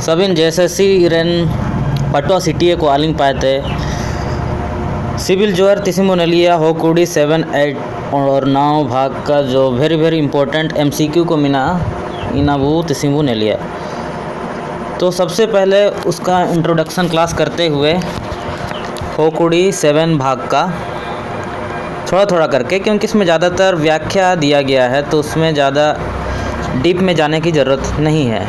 Sabin JSSC rain Patwa city को आलिंग पाते civil जोर तिसिमो नलिया हो कुड़ी 7, 8 और 9 भाग का जो वेरी इम्पोर्टेंट MCQ को मिना इनाबू तिसिमो नलिया। तो सबसे पहले उसका इंट्रोडक्शन क्लास करते हुए हो कुड़ी 7 भाग का थोड़ा करके, क्योंकि इसमें ज़्यादातर व्याख्या दिया गया है तो उसमें ज़्यादा डीप में जाने की ज़रूरत नहीं है।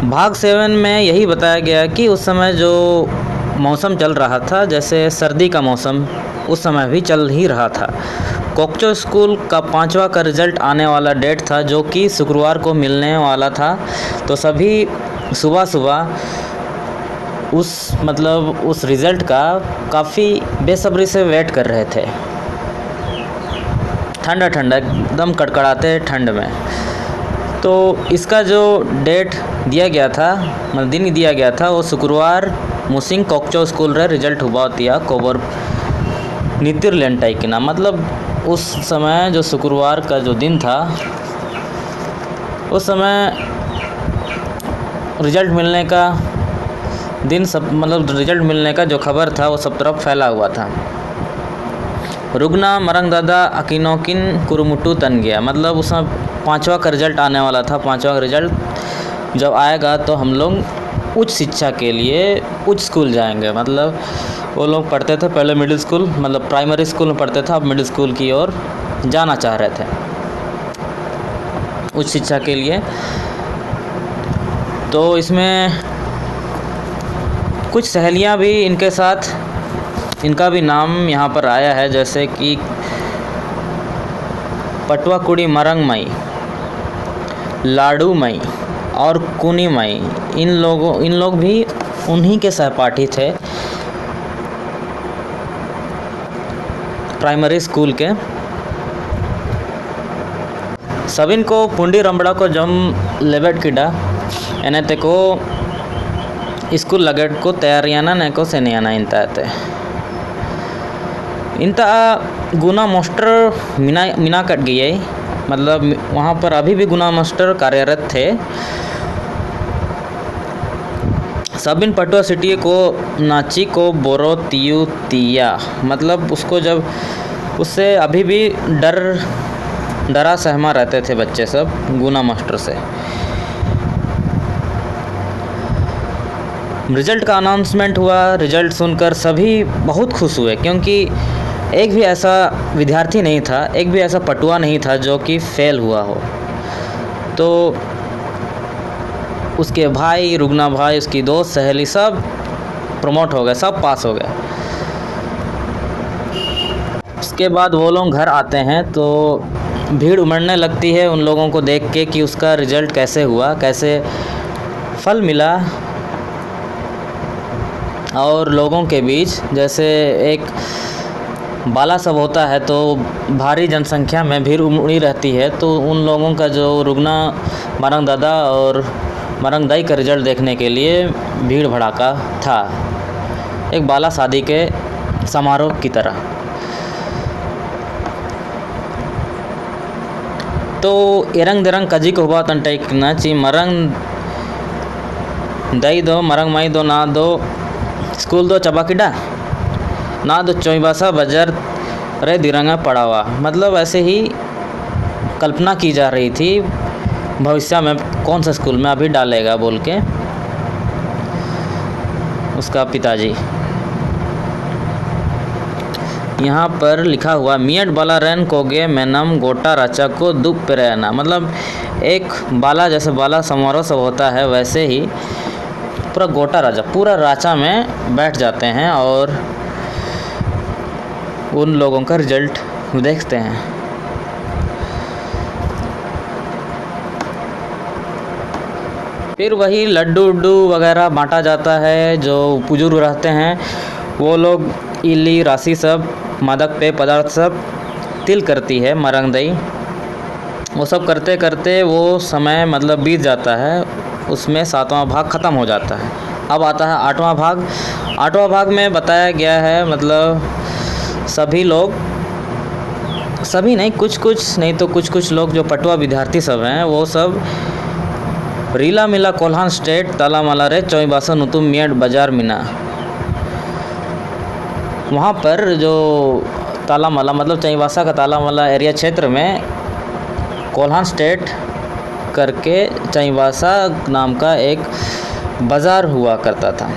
भाग 7 में यही बताया गया कि उस समय जो मौसम चल रहा था, जैसे सर्दी का मौसम उस समय भी चल ही रहा था। कोकचो स्कूल का 5वां का रिज़ल्ट आने वाला डेट था, जो कि शुक्रवार को मिलने वाला था। तो सभी सुबह उस रिज़ल्ट का काफ़ी बेसब्री से वेट कर रहे थे। ठंडा एकदम कड़कड़ाते ठंड में। तो इसका जो डेट दिया गया था, मतलब दिन दिया गया था, वो शुक्रवार मुसिंग कोकचो स्कूल रे रिज़ल्ट हुआ तिया कोबर नितिर लेंटाई की ना। मतलब उस समय जो शुक्रवार का जो दिन था, उस समय रिज़ल्ट मिलने का दिन रिज़ल्ट मिलने का जो खबर था वो सब तरफ फैला हुआ था। रुगना मरंग दादा अकिनोकिन कुरुमुटु तन गया। मतलब उसमें 5वां का रिज़ल्ट आने वाला था। 5वां का रिज़ल्ट जब आएगा तो हम लोग उच्च शिक्षा के लिए उच्च स्कूल जाएंगे। मतलब वो लोग पढ़ते थे पहले मिडिल स्कूल, मतलब प्राइमरी स्कूल में पढ़ते थे, अब मिडिल स्कूल की ओर जाना चाह रहे थे उच्च शिक्षा के लिए। तो इसमें कुछ सहेलियां भी इनके साथ, इनका भी नाम यहाँ पर आया है, जैसे कि पटवा कुड़ी मरंग मई, लाडू मई और कुनी मई। इन लोग भी उन्हीं के सहपाठी थे प्राइमरी स्कूल के। सबिन को पुंडी रंबड़ा को जम लेबेट किडा एने ते को स्कूल लगेट को तैयारियाना ने को सेनियाना इंता गुना मास्टर मिना कट गई। मतलब वहाँ पर अभी भी गुना मास्टर कार्यरत थे। सबिन पटवा सिटी को नाची को बोरो तियु तिया, मतलब उसको जब उससे अभी भी डरा सहमा रहते थे बच्चे सब गुना मास्टर से। रिज़ल्ट का अनाउंसमेंट हुआ। रिज़ल्ट सुनकर सभी बहुत खुश हुए, क्योंकि एक भी ऐसा विद्यार्थी नहीं था, एक भी ऐसा पटुआ नहीं था जो कि फेल हुआ हो। तो उसके भाई, रुगना भाई, उसकी दोस्त, सहेली सब प्रमोट हो गए, सब पास हो गए। उसके बाद वो लोग घर आते हैं तो भीड़ उमड़ने लगती है उन लोगों को देख के कि उसका रिज़ल्ट कैसे हुआ, कैसे फल मिला। और लोगों के बीच जैसे एक बाला सब होता है तो भारी जनसंख्या में भीड़ उमड़ी रहती है। तो उन लोगों का जो रुगना मरंग दादा और मरंग दाई का रिज़ल्ट देखने के लिए भीड़ भड़ाका था, एक बाला शादी के समारोह की तरह। तो एरंग दरंग कजी को हुआ तन टाइक ना ची मरंग दाई दो मरंग माई दो ना दो स्कूल दो चबा किडा ना दो चौबासा बाजार रे दिरंगा पड़ा हुआ। मतलब ऐसे ही कल्पना की जा रही थी भविष्य में कौन सा स्कूल में अभी डालेगा बोल के उसका पिताजी। यहाँ पर लिखा हुआ मियट बाला रैन कोगे मैनम गोटा राचा को दुप पे रहना। मतलब एक बाला, जैसे बाला समारोह सब होता है वैसे ही पूरा गोटा राजा पूरा राचा में बैठ जाते हैं और उन लोगों का रिज़ल्ट देखते हैं। फिर वही लड्डू उड्डू वगैरह बांटा जाता है। जो बुजुर्ग रहते हैं वो लोग इली राशि सब मादक पेय पदार्थ सब तिल करती है मरंग दई। वो सब करते करते वो समय मतलब बीत जाता है। उसमें 7वां भाग ख़त्म हो जाता है। अब आता है 8वां भाग। 8वां भाग में बताया गया है, मतलब सभी लोग, सभी नहीं, कुछ नहीं तो कुछ लोग जो पटवा विद्यार्थी सब हैं वो सब रीला मिला कोल्हान स्टेट तालामाला रे चौबासा नुतुम मियाड बाजार मिना। वहाँ पर जो तालामाला मतलब चईवासा का तालामाला एरिया क्षेत्र में कोल्हान स्टेट करके चईवासा नाम का एक बाज़ार हुआ करता था,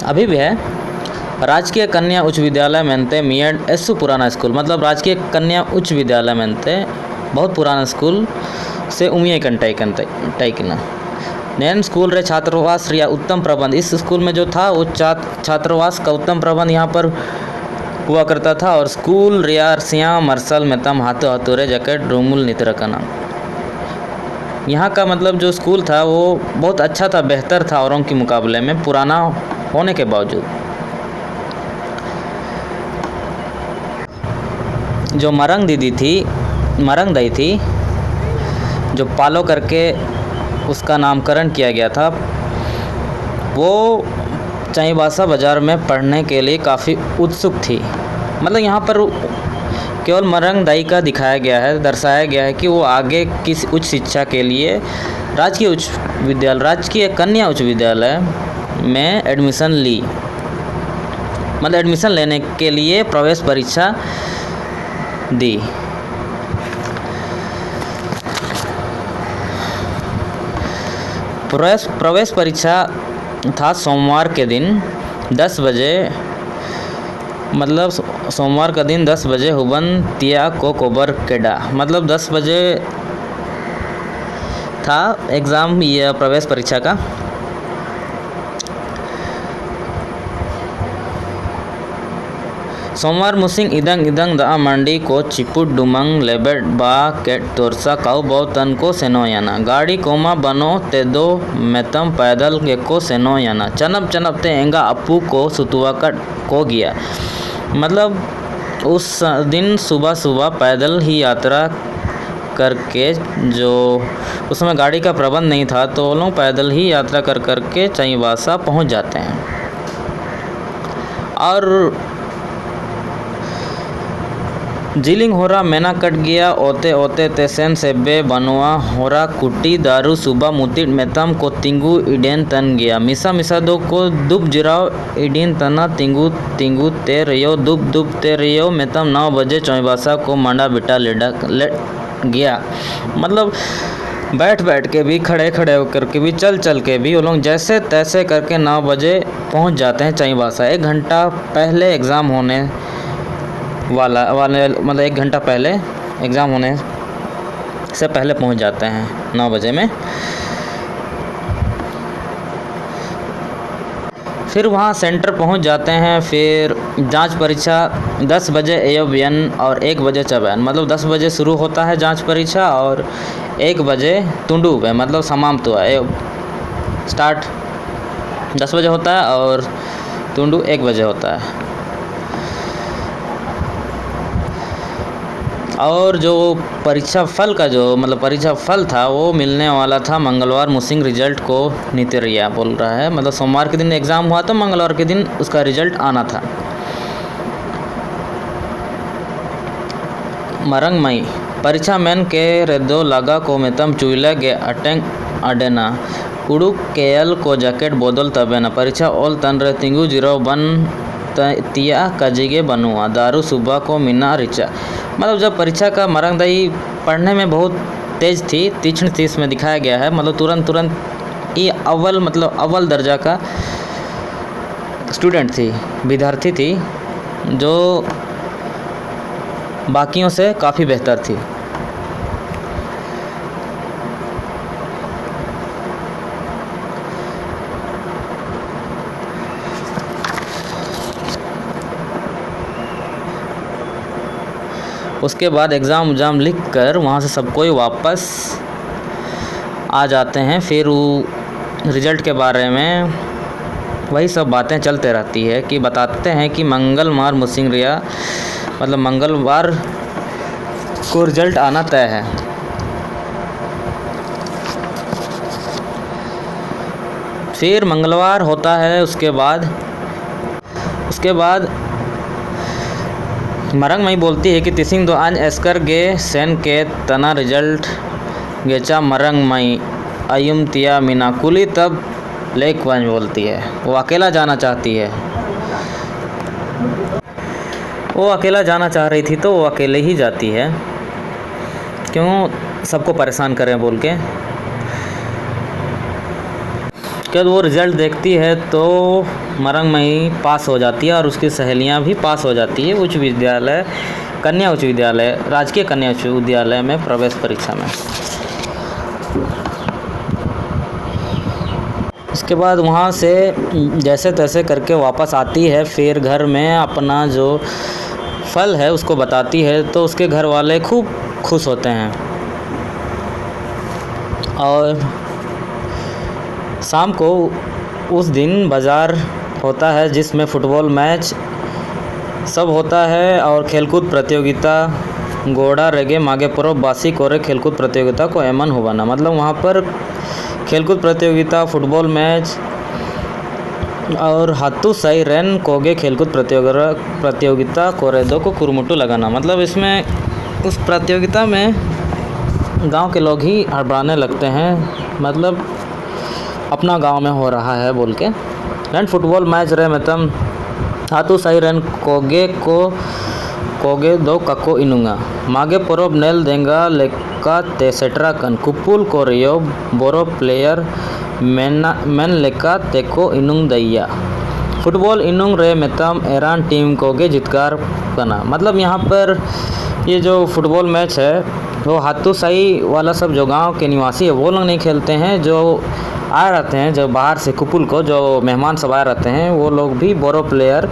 अभी भी है। राजकीय कन्या उच्च विद्यालय मेंते मियड एसु पुराना स्कूल मतलब राजकीय कन्या उच्च विद्यालय मेंते बहुत पुराना स्कूल से उमिया टाइकना नैन स्कूल रे छात्रावास रिया उत्तम प्रबंध। इस स्कूल में जो था वो छात्रावास का उत्तम प्रबंध यहाँ पर हुआ करता था। और स्कूल रिया श्याम मरसल मेतम हाथो हथुरे जैकेट रूमुल नितरकना। यहाँ का मतलब जो स्कूल था वो बहुत अच्छा था, बेहतर था औरों के मुकाबले में, पुराना होने के बावजूद। जो मरंग दाई थी जो पालो करके उसका नामकरण किया गया था, वो चईवासा बाज़ार में पढ़ने के लिए काफ़ी उत्सुक थी। मतलब यहाँ पर केवल मरंग दाई का दर्शाया गया है कि वो आगे किसी उच्च शिक्षा के लिए राजकीय कन्या उच्च विद्यालय में एडमिशन ली। मतलब एडमिशन लेने के लिए प्रवेश परीक्षा दी। प्रवेश परीक्षा था सोमवार के दिन 10 बजे, मतलब सोमवार का दिन 10 बजे हुबन तिया को कोबर केडा, मतलब 10 बजे था एग्ज़ाम या प्रवेश परीक्षा का। सोमवार मुसिंग इदंग दा मंडी को चिपुट डुमंग लेबेट बा केट तोरसा काउ बहु तन को सेनोयाना गाड़ी कोमा बनो ते दो मेतम पैदल गेको सेनोयाना चनप ते एंगा अपू को सुतुआ कट को गया। मतलब उस दिन सुबह पैदल ही यात्रा करके, जो उस समय गाड़ी का प्रबंध नहीं था तो वो लोग पैदल ही यात्रा करके चईवासा पहुंच जाते हैं। और जिलिंग होरा मैना कट गया ओते तेसेन सेबे बनवा होरा कुटी दारू सुबह मुतिट मेतम को तिंगू इडेन तन गया मिसा दो को दुब जिराव इडीन तना तिंगू ते रियो दुब ते रियो मेतम 9 बजे चौबासा को मंडा बेटा ले गया। मतलब बैठ के भी खड़े होकर के भी चल के भी वो लोग जैसे तैसे करके 9 बजे पहुंच जाते हैं चईवासा। 1 घंटा पहले एग्ज़ाम होने वाले मतलब 1 घंटा पहले एग्ज़ाम होने से पहले पहुंच जाते हैं 9 बजे में। फिर वहाँ सेंटर पहुंच जाते हैं। फिर जांच परीक्षा 10 बजे एयन और 1 बजे चबैन, मतलब 10 बजे शुरू होता है जांच परीक्षा और 1 बजे तुंडू पे मतलब समाप्त हुआ है। स्टार्ट 10 बजे होता है और तुंडू 1 बजे होता है। और जो परीक्षा फल था वो मिलने वाला था मंगलवार मुसिंग रिजल्ट को नितिरिया बोल रहा है। मतलब सोमवार के दिन एग्ज़ाम हुआ तो मंगलवार के दिन उसका रिजल्ट आना था। मरंग मई परीक्षा मैन के रेदो लगा को मेतम चुइला गे अटेंग अडेना उड़ुक केयल को जैकेट बोदल तबेना परीक्षा ओल तन रे तिंगू जीरो बन तिया कजिगे बनुआ दारू सुबह को मिना रिचा। मतलब जब परीक्षा का मरंग दाई पढ़ने में बहुत तेज़ थी, तीक्ष्ण थी, इसमें दिखाया गया है। मतलब तुरंत ये अव्वल दर्जा का स्टूडेंट थी, विद्यार्थी थी, जो बाकियों से काफ़ी बेहतर थी। उसके बाद एग्ज़ाम लिख कर वहाँ से सब कोई वापस आ जाते हैं। फिर वो रिज़ल्ट के बारे में वही सब बातें चलते रहती है कि बताते हैं कि मंगलवार मुसिंगरिया मतलब मंगलवार को रिज़ल्ट आना तय है। फिर मंगलवार होता है। उसके बाद मरंग मई बोलती है कि तिसिंग दो आज एस्कर गे सेन के तना रिजल्ट गेचा मरंग मई अयुम तिया मीना कुली, तब लेक वंज बोलती है। वो अकेला जाना चाहती है, वो अकेला जाना चाह रही थी तो वो अकेले ही जाती है, क्यों सबको परेशान करें बोल के। जब वो रिज़ल्ट देखती है तो मरंगमई पास हो जाती है और उसकी सहेलियां भी पास हो जाती है उच्च विद्यालय, कन्या उच्च विद्यालय, राजकीय कन्या उच्च विद्यालय में प्रवेश परीक्षा में। इसके बाद वहाँ से जैसे तैसे करके वापस आती है, फिर घर में अपना जो फल है उसको बताती है, तो उसके घर वाले खूब खुश होते हैं। और शाम को उस दिन बाज़ार होता है जिसमें फुटबॉल मैच सब होता है और खेलकूद प्रतियोगिता गोड़ा रेगे मागे पुरो बासी कोरे खेलकूद प्रतियोगिता को एमन होवाना, मतलब वहाँ पर खेलकूद प्रतियोगिता, फुटबॉल मैच और हाथू सही रन कोगे खेलकूद प्रतियोगिता कोरेदो को कुरमुटू लगाना, मतलब इसमें उस प्रतियोगिता में गांव के लोग ही हड़बड़ाने लगते हैं, मतलब अपना गांव में हो रहा है बोल के। रन फुटबॉल मैच रहे मतम हाथू सही रन कोगे दो कको इनुंगा मागे परोब नेल देंगा लेका तेसेट्रा कन कुपुल कोरियो बोरो प्लेयर मेन लेका तेको इनुंग दैया फुटबॉल इनुंग रे मेतम ईरान टीम कोगे जितकार बना, मतलब यहाँ पर ये जो फुटबॉल मैच है वो हाथू सही वाला सब जो गांव के निवासी है वो लोग नहीं खेलते हैं, जो आए रहते हैं जो बाहर से कुपुल को जो मेहमान सब आए रहते हैं वो लोग भी बोरो प्लेयर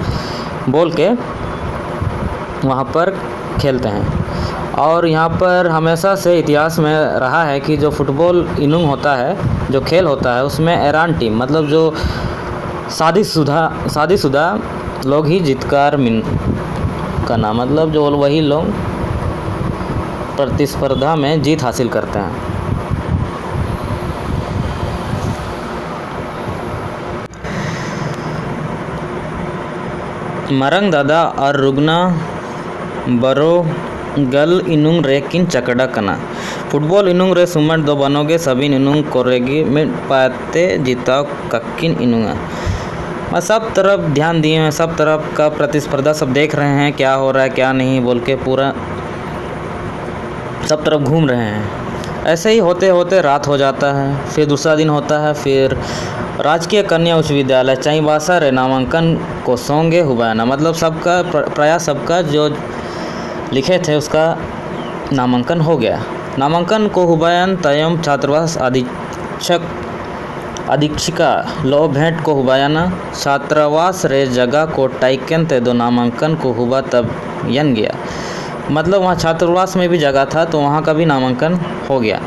बोल के वहाँ पर खेलते हैं। और यहाँ पर हमेशा से इतिहास में रहा है कि जो फुटबॉल इनिंग होता है, जो खेल होता है, उसमें ईरान टीम मतलब जो शादीशुदा लोग ही जीतकार करना, मतलब जो वही लोग प्रतिस्पर्धा में जीत हासिल करते हैं। मरंग दादा और रुगना बरो गल इनुंग रे किन चकड़ा कना फुटबॉल इनुंग रे सुमट दो बनोगे सभी इनुंग कोरेगी में पाते जीता कक्किन इनुंगा। मैं सब तरफ ध्यान दिए हैं, सब तरफ का प्रतिस्पर्धा सब देख रहे हैं क्या हो रहा है क्या नहीं बोल के, पूरा सब तरफ घूम रहे हैं। ऐसे ही होते होते रात हो जाता है, फिर दूसरा दिन होता है, फिर राजकीय कन्या उच्च विद्यालय चाईबासा रे नामांकन को सोंगे हुआ ना, मतलब सबका प्रयास सबका जो लिखे थे उसका नामांकन हो गया। नामांकन को हुबायन तयम छात्रावास अधीक्षिका लो भेंट को हुबायाना छात्रावास रे जगह को टाइकन ते दो नामांकन को हुआ तब यन गया, मतलब वहाँ छात्रावास में भी जगह था तो वहाँ का भी नामांकन हो गया।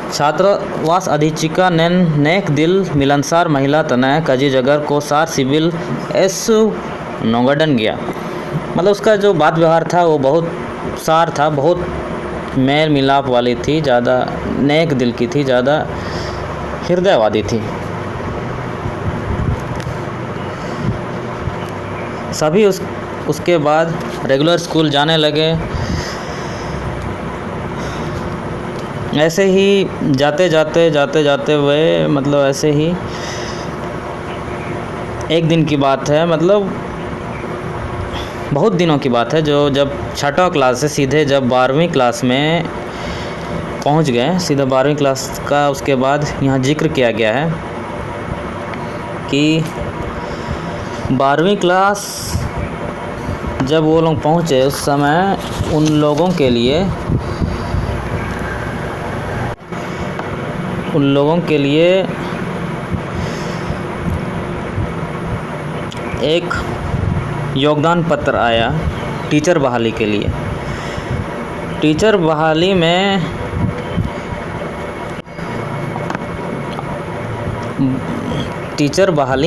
छात्रावास अधीक्षिका नेक दिल मिलनसार महिला तनय कजी जगर को सार सिविल एस नोगडन गया, मतलब उसका जो बात व्यवहार था वो बहुत सार था, बहुत मेल मिलाप वाली थी, ज़्यादा नेक दिल की थी, ज़्यादा हृदयवादी थी। सभी उसके बाद रेगुलर स्कूल जाने लगे। ऐसे ही जाते जाते हुए, मतलब ऐसे ही एक दिन की बात है, मतलब बहुत दिनों की बात है, जो जब छठा क्लास से सीधे जब 12वीं क्लास में पहुंच गए, सीधा 12वीं क्लास का उसके बाद यहाँ जिक्र किया गया है कि 12वीं क्लास जब वो लोग पहुँचे उस समय उन लोगों के लिए एक योगदान पत्र आया टीचर बहाली के लिए। टीचर बहाली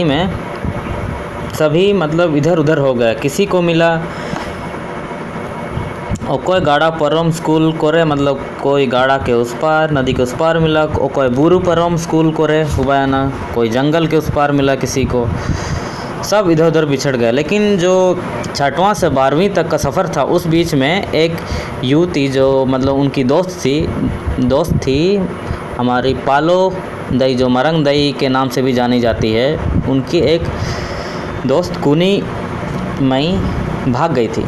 में सभी मतलब इधर उधर हो गए, किसी को मिला और कोई गाड़ा परम स्कूल कोरे, मतलब कोई गाड़ा के उस पार नदी के उस पार मिला, कोई बुरु परम स्कूल कोरे हुबायाना, कोई जंगल के उस पार मिला किसी को, सब इधर उधर बिछड़ गए। लेकिन जो छठवां से 12वीं तक का सफ़र था उस बीच में एक युवती जो मतलब उनकी दोस्त थी हमारी पालो दई जो मरंग दई के नाम से भी जानी जाती है, उनकी एक दोस्त कुनी मई भाग गई थी।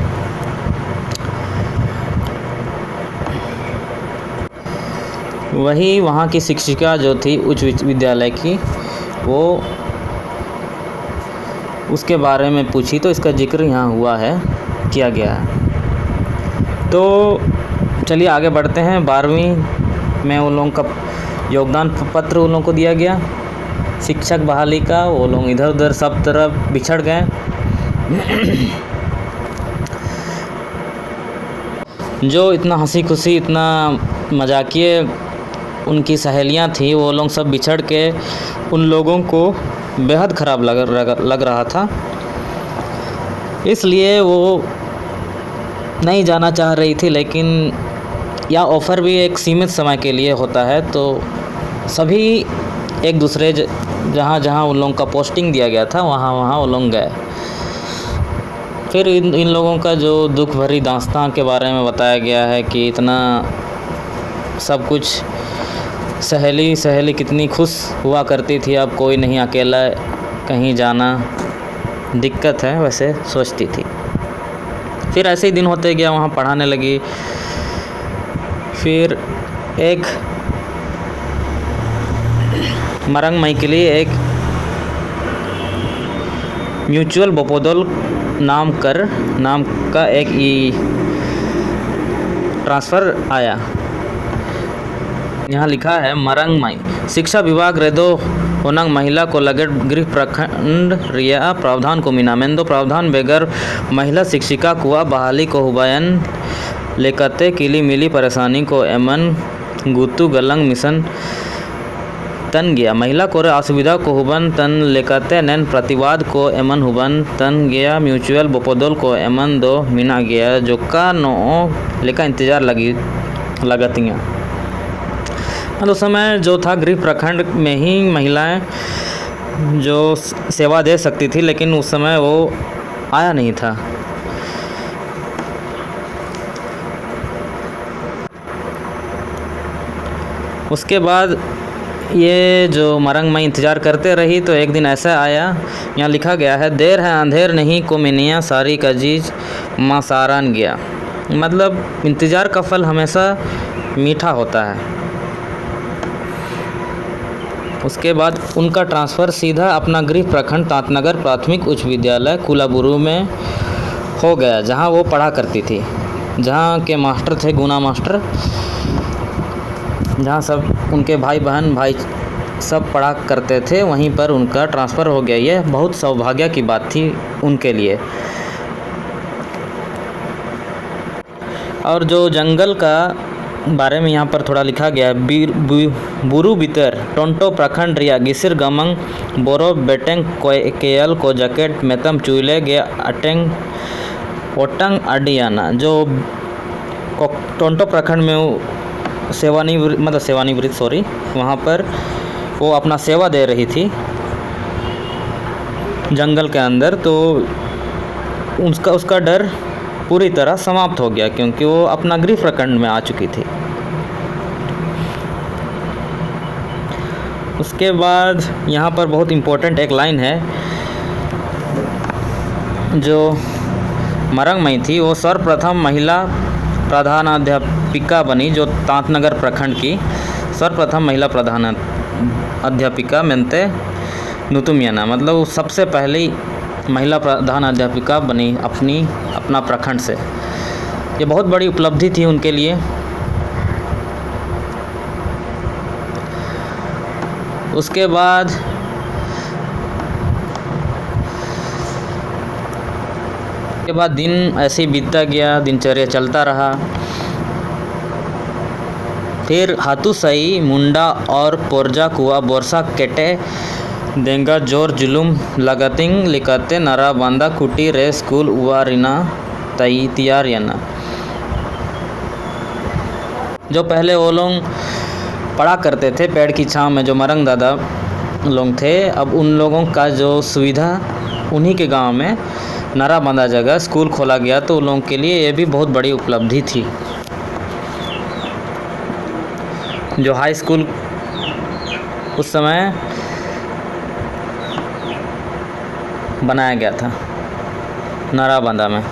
वही वहाँ की शिक्षिका जो थी उच्च विद्यालय की, वो उसके बारे में पूछी तो इसका जिक्र यहाँ हुआ है, किया गया है। तो चलिए आगे बढ़ते हैं। 12वीं में उन लोगों का योगदान पत्र उन लोगों को दिया गया शिक्षक बहाली का। वो लोग इधर उधर सब तरफ बिछड़ गए। जो इतना हंसी खुशी, इतना मजाकिये उनकी सहेलियां थी, वो लोग सब बिछड़ के उन लोगों को बेहद ख़राब लग रहा था। इसलिए वो नहीं जाना चाह रही थी, लेकिन यह ऑफ़र भी एक सीमित समय के लिए होता है, तो सभी एक दूसरे जहाँ जहाँ उन लोगों का पोस्टिंग दिया गया था वहाँ वहाँ वो लोग गए। फिर इन लोगों का जो दुख भरी दास्तां के बारे में बताया गया है कि इतना सब कुछ, सहेली कितनी खुश हुआ करती थी, अब कोई नहीं, अकेला कहीं जाना दिक्कत है वैसे सोचती थी। फिर ऐसे ही दिन होते गया, वहाँ पढ़ाने लगी। फिर एक मरंग मई के लिए एक म्यूचुअल बोपोदोल नाम का एक ट्रांसफ़र आया। यहाँ लिखा है मरंग मई शिक्षा विभाग रेदो होनंग महिला को लगे गृह प्रखंड रिया प्रावधान को मीना मेंदो प्रावधान बेगर महिला शिक्षिका कुआ बहाली को हुबायन लेकते किली मिली परेशानी को एमन गुतु गलंग मिशन तन गया महिला को असुविधा को हुबन तन लेकते नैन प्रतिवाद को एमन हुबन तन गया म्यूचुअल बोपोदोल को एमन दो मीना गया जो का नो लेका इंतज़ार लगतियाँ। उस समय जो था गृह प्रखंड में ही महिलाएं जो सेवा दे सकती थी, लेकिन उस समय वो आया नहीं था। उसके बाद ये जो मरंग मई इंतज़ार करते रही, तो एक दिन ऐसा आया, यहाँ लिखा गया है देर है अंधेर नहीं को मिनिया सारी का जीज माँ सारान गया। मतलब इंतज़ार का फल हमेशा मीठा होता है। उसके बाद उनका ट्रांसफ़र सीधा अपना गृह प्रखंड तांतनगर प्राथमिक उच्च विद्यालय कुलाबुरू में हो गया, जहाँ वो पढ़ा करती थी, जहाँ के मास्टर थे गुना मास्टर, जहाँ सब उनके भाई सब पढ़ा करते थे, वहीं पर उनका ट्रांसफ़र हो गया। यह बहुत सौभाग्य की बात थी उनके लिए। और जो जंगल का बारे में यहाँ पर थोड़ा लिखा गया है, बुरु बितर टोंटो प्रखंड रिया गिसिर गमंग बोरो बेटेंग केयल को जैकेट मेतम चुइले गे अटेंग ओटंग अडियाना। जो टोंटो प्रखंड में सेवानिवृत्त वहाँ पर वो अपना सेवा दे रही थी जंगल के अंदर, तो उसका डर पूरी तरह समाप्त हो गया, क्योंकि वो अपना गृह प्रखंड में आ चुकी थी। उसके बाद यहाँ पर बहुत इम्पोर्टेंट एक लाइन है, जो मरंग मई थी वो सर्वप्रथम महिला प्रधानाध्यापिका बनी, जो तांतनगर प्रखंड की सर्वप्रथम महिला प्रधान अध्यापिका मेंते नुतुमियाना। मतलब वो सबसे पहली महिला प्रधान अध्यापिका बनी अपना प्रखंड से। ये बहुत बड़ी उपलब्धि थी उनके लिए। उसके बाद दिन ऐसे ही बीतता गया, दिनचर्या चलता रहा। फिर हाथुसई मुंडा और पोरजा कुआ बोरसा केटे देंगा जोर जुलूम लगतिंग लिखते नरा बांदा कुटी रे स्कूल उवारिना तैयार याना। जो पहले वो लोग पढ़ा करते थे पेड़ की छांव में, जो मरंग दादा लोग थे, अब उन लोगों का जो सुविधा उन्हीं के गांव में नरा बांधा जगह स्कूल खोला गया, तो उन लोगों के लिए ये भी बहुत बड़ी उपलब्धि थी। जो हाई स्कूल उस समय बनाया गया था नाराबांदा में।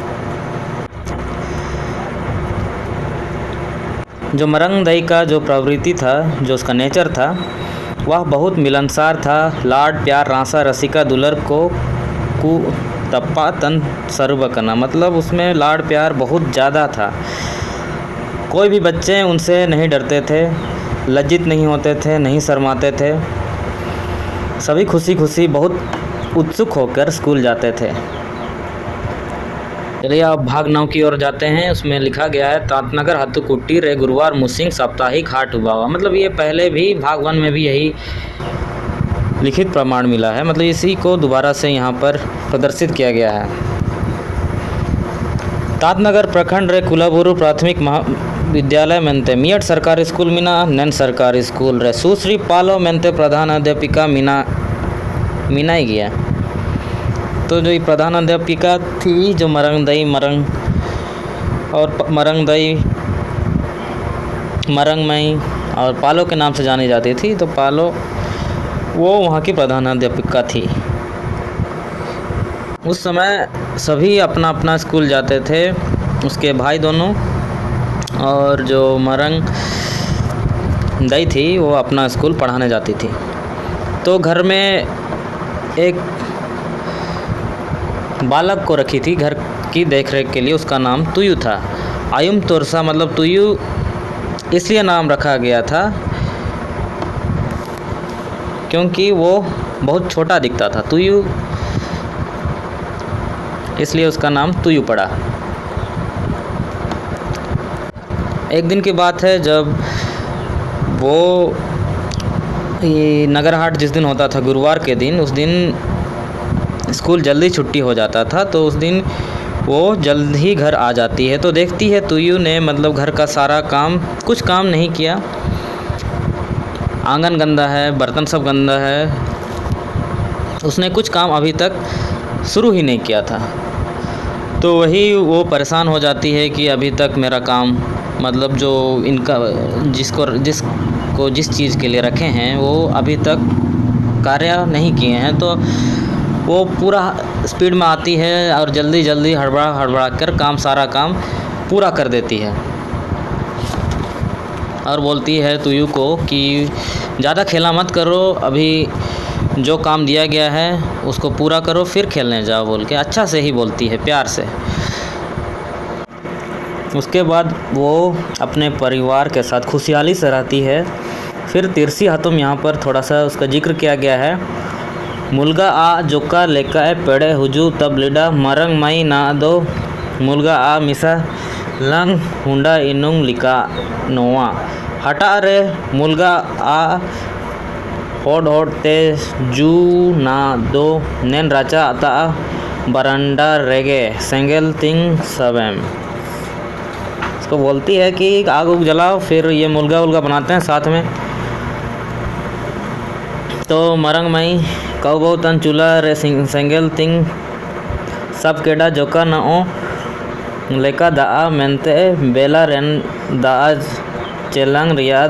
जो मरंग दई का जो प्रवृत्ति था, जो उसका नेचर था, वह बहुत मिलनसार था। लाड प्यार रासा रसिका दुलर को कु तप्पा तन सर्व करना, मतलब उसमें लाड प्यार बहुत ज़्यादा था। कोई भी बच्चे उनसे नहीं डरते थे, लज्जित नहीं होते थे, नहीं शर्माते थे। सभी खुशी खुशी बहुत उत्सुक होकर स्कूल जाते थे। चलिए आप भाग 9 की ओर जाते हैं। उसमें लिखा गया है तांतनगर हत्तुकुट्टी रे गुरुवार मुसिंग साप्ताहिक हाट हुआ। मतलब ये पहले भी भाग 1 में भी यही लिखित प्रमाण मिला है, मतलब इसी को दोबारा से यहाँ पर प्रदर्शित किया गया है। तांतनगर प्रखंड रे कुलाबुरु प्राथमिक महाविद्यालय मेंते मियट सरकारी स्कूल मीना नैन सरकारी स्कूल रे सुश्री पालो मेंते प्रधान अध्यापिका मीनाई गया। तो जो प्रधान अध्यापिका थी, जो मरंग दई मरंग मई और पालो के नाम से जानी जाती थी, तो पालो वो वहाँ की प्रधान अध्यापिका थी। उस समय सभी अपना अपना स्कूल जाते थे, उसके भाई दोनों, और जो मरंग दई थी वो अपना स्कूल पढ़ाने जाती थी। तो घर में एक बालक को रखी थी घर की देखरेख के लिए, उसका नाम तुयु था। आयुम तोरसा, मतलब तुयु इसलिए नाम रखा गया था क्योंकि वो बहुत छोटा दिखता था। तुयु, इसलिए उसका नाम तुयु पड़ा। एक दिन की बात है, जब वो नगर हाट जिस दिन होता था गुरुवार के दिन, उस दिन स्कूल जल्दी छुट्टी हो जाता था, तो उस दिन वो जल्द ही घर आ जाती है। तो देखती है तुयु ने मतलब घर का सारा काम, कुछ काम नहीं किया, आंगन गंदा है, बर्तन सब गंदा है, उसने कुछ काम अभी तक शुरू ही नहीं किया था। तो वही वो परेशान हो जाती है कि अभी तक मेरा काम, मतलब जो इनका जिसको जिस चीज़ के लिए रखे हैं वो अभी तक कार्य नहीं किए हैं। तो वो पूरा स्पीड में आती है और जल्दी जल्दी हड़बड़ा कर सारा काम पूरा कर देती है, और बोलती है तुयु को कि ज़्यादा खेला मत करो, अभी जो काम दिया गया है उसको पूरा करो फिर खेलने जाओ, बोल के अच्छा से ही बोलती है, प्यार से। उसके बाद वो अपने परिवार के साथ खुशहाली से रहती है। फिर तिरसी हाथों में यहाँ पर थोड़ा सा उसका जिक्र किया गया है। मुलगा आ जोका लेकाए पेड़े हुजू तब लिडा मरंग माई ना दो मुलगा आ मिसा लंग हुंडा इनुंग लिका नोआ हटा रे मुलगा आ होड़ होड़ ते जू ना दो नैन राचा आता बरंडा रेगे सेंगल तिंग सबेम। इसको बोलती है कि आग उग जलाओ, फिर ये मुलगा उलगा बनाते हैं साथ में। तो मरंग मई कौ तन चूल्हा रे सेंगल तिंग सब केडा जोका न ओ लेका दाआ मेंते बेला रेन दाआ चेलंग रिया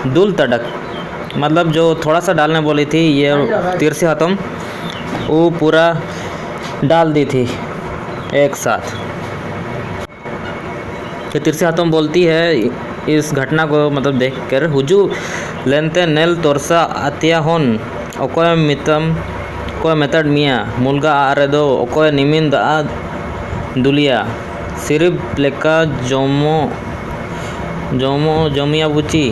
दुल तड़क। मतलब जो थोड़ा सा डालने बोली थी ये तिरसी हाथम, वो पूरा डाल दी थी एक साथ। तो तिरसी हाथम बोलती है इस घटना को मतलब देखकर, हुजू लेनते नेल तोरसा आतिया होन ओकोय मितम कोय मेतड मिया मुलगा आरेदो ओकोय निमिन दा दुलिया सिरिप लेका जोमिया बुची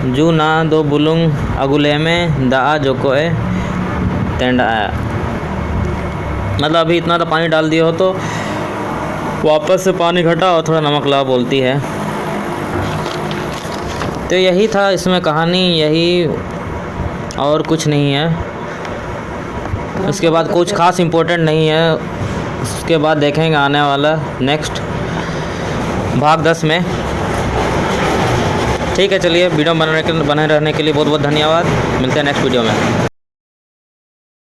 जू ना दो बुलुंग अगुले में दा जोकोए टेंडा आया। मतलब अभी इतना तो पानी डाल दिया हो तो वापस से पानी घटा और थोड़ा नमक ला, बोलती है। तो यही था इसमें कहानी, यही और कुछ नहीं है। उसके बाद कुछ खास इम्पोर्टेंट नहीं है। उसके बाद देखेंगे आने वाला नेक्स्ट भाग 10 में। ठीक है, चलिए वीडियो बने रहने के लिए बहुत बहुत धन्यवाद। मिलते हैं नेक्स्ट वीडियो में।